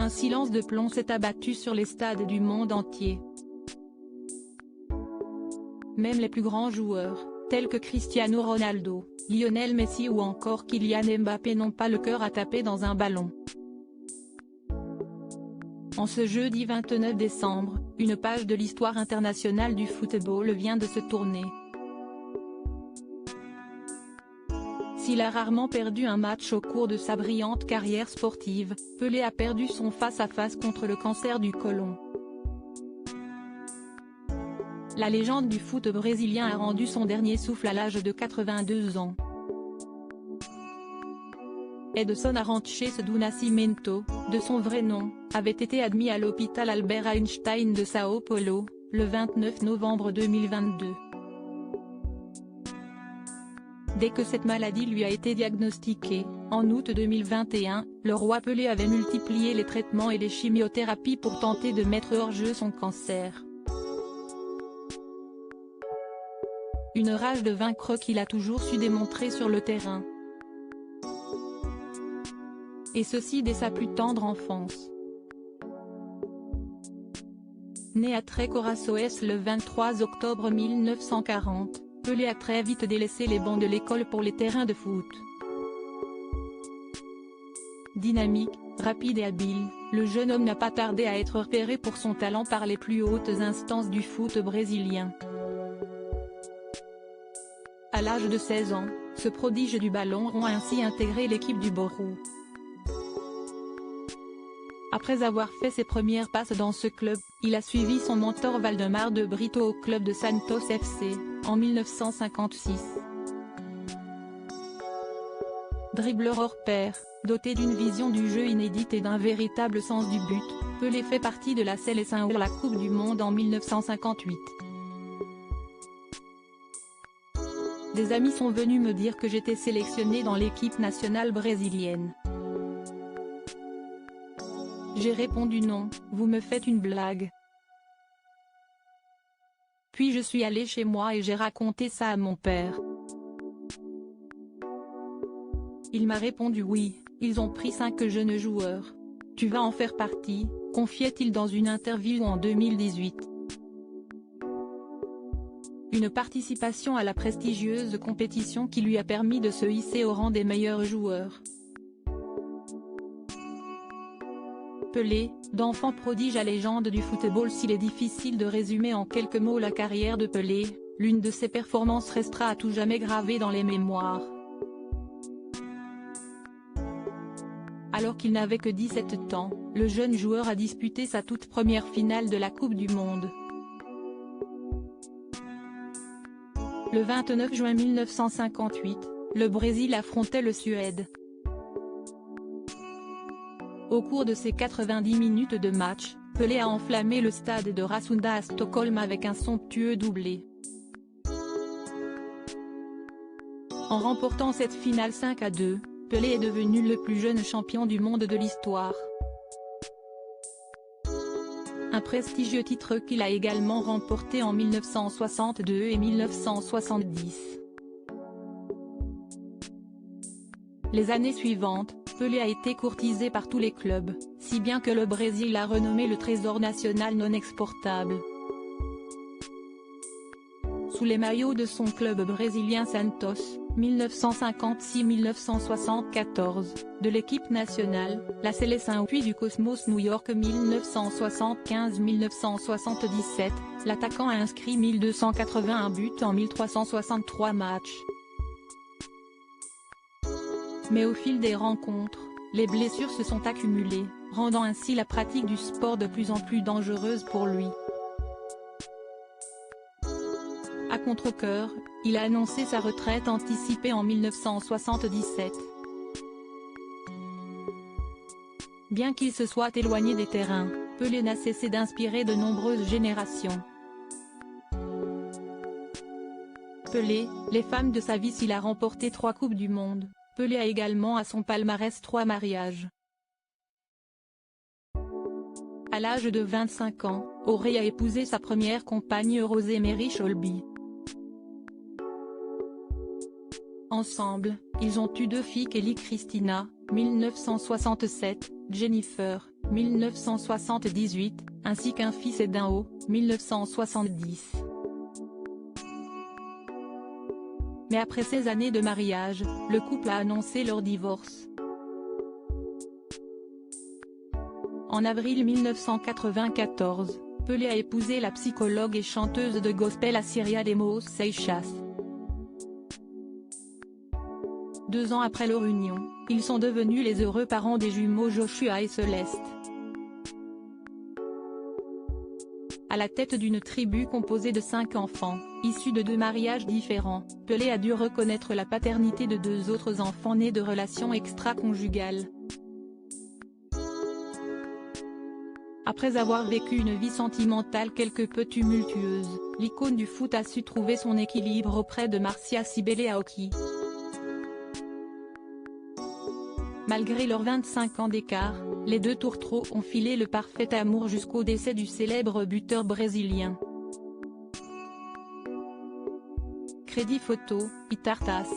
Un silence de plomb s'est abattu sur les stades du monde entier. Même les plus grands joueurs, tels que Cristiano Ronaldo, Lionel Messi ou encore Kylian Mbappé n'ont pas le cœur à taper dans un ballon. En ce jeudi 29 décembre, une page de l'histoire internationale du football vient de se tourner. S'il a rarement perdu un match au cours de sa brillante carrière sportive, Pelé a perdu son face-à-face contre le cancer du côlon. La légende du foot brésilien a rendu son dernier souffle à l'âge de 82 ans. Edson Arantes do Nascimento, de son vrai nom, avait été admis à l'hôpital Albert Einstein de Sao Paulo, le 29 novembre 2022. Dès que cette maladie lui a été diagnostiquée, en août 2021, le roi Pelé avait multiplié les traitements et les chimiothérapies pour tenter de mettre hors jeu son cancer. Une rage de vaincre qu'il a toujours su démontrer sur le terrain. Et ceci dès sa plus tendre enfance. Né à Três Corações le 23 octobre 1940, Pelé a très vite délaissé les bancs de l'école pour les terrains de foot. Dynamique, rapide et habile, le jeune homme n'a pas tardé à être repéré pour son talent par les plus hautes instances du foot brésilien. À l'âge de 16 ans, ce prodige du ballon rond a ainsi intégré l'équipe du Bauru. Après avoir fait ses premières passes dans ce club, il a suivi son mentor Valdemar de Brito au club de Santos FC, en 1956. Dribbleur hors pair, doté d'une vision du jeu inédite et d'un véritable sens du but, Pelé fait partie de la Seleção pour la Coupe du Monde en 1958. Des amis sont venus me dire que j'étais sélectionné dans l'équipe nationale brésilienne. J'ai répondu non, vous me faites une blague. Puis je suis allé chez moi et j'ai raconté ça à mon père. Il m'a répondu oui, ils ont pris 5 jeunes joueurs. Tu vas en faire partie, confiait-il dans une interview en 2018. Une participation à la prestigieuse compétition qui lui a permis de se hisser au rang des meilleurs joueurs. Pelé, d'enfant prodige à légende du football. S'il est difficile de résumer en quelques mots la carrière de Pelé, l'une de ses performances restera à tout jamais gravée dans les mémoires. Alors qu'il n'avait que 17 ans, le jeune joueur a disputé sa toute première finale de la Coupe du Monde. Le 29 juin 1958, le Brésil affrontait le Suède. Au cours de ces 90 minutes de match, Pelé a enflammé le stade de Råsunda à Stockholm avec un somptueux doublé. En remportant cette finale 5-2, Pelé est devenu le plus jeune champion du monde de l'histoire. Un prestigieux titre qu'il a également remporté en 1962 et 1970. Les années suivantes, Pelé a été courtisé par tous les clubs, si bien que le Brésil l'a renommé le trésor national non exportable. Sous les maillots de son club brésilien Santos, 1956-1974, de l'équipe nationale, la Seleção puis du Cosmos New York 1975-1977, l'attaquant a inscrit 1281 buts en 1363 matchs. Mais au fil des rencontres, les blessures se sont accumulées, rendant ainsi la pratique du sport de plus en plus dangereuse pour lui. À contre-cœur, il a annoncé sa retraite anticipée en 1977. Bien qu'il se soit éloigné des terrains, Pelé n'a cessé d'inspirer de nombreuses générations. Pelé, les femmes de sa vie. S'il a remporté 3 Coupes du Monde, Pelé a également à son palmarès 3 mariages. À l'âge de 25 ans, Auré a épousé sa première compagne Rosemary Colby. Ensemble, ils ont eu 2 filles, Kelly Cristina, 1967, Jennifer, 1978, ainsi qu'un fils et d'un 1970. Mais après 16 années de mariage, le couple a annoncé leur divorce. En avril 1994, Pelé a épousé la psychologue et chanteuse de gospel Assyria Demos Seixas. 2 ans après leur union, ils sont devenus les heureux parents des jumeaux Joshua et Celeste. À la tête d'une tribu composée de 5 enfants, issus de 2 mariages différents, Pelé a dû reconnaître la paternité de 2 autres enfants nés de relations extra-conjugales. Après avoir vécu une vie sentimentale quelque peu tumultueuse, l'icône du foot a su trouver son équilibre auprès de Marcia Sibeli Aoki. Malgré leurs 25 ans d'écart, les 2 tourtereaux ont filé le parfait amour jusqu'au décès du célèbre buteur brésilien. Crédit photo, Itartas.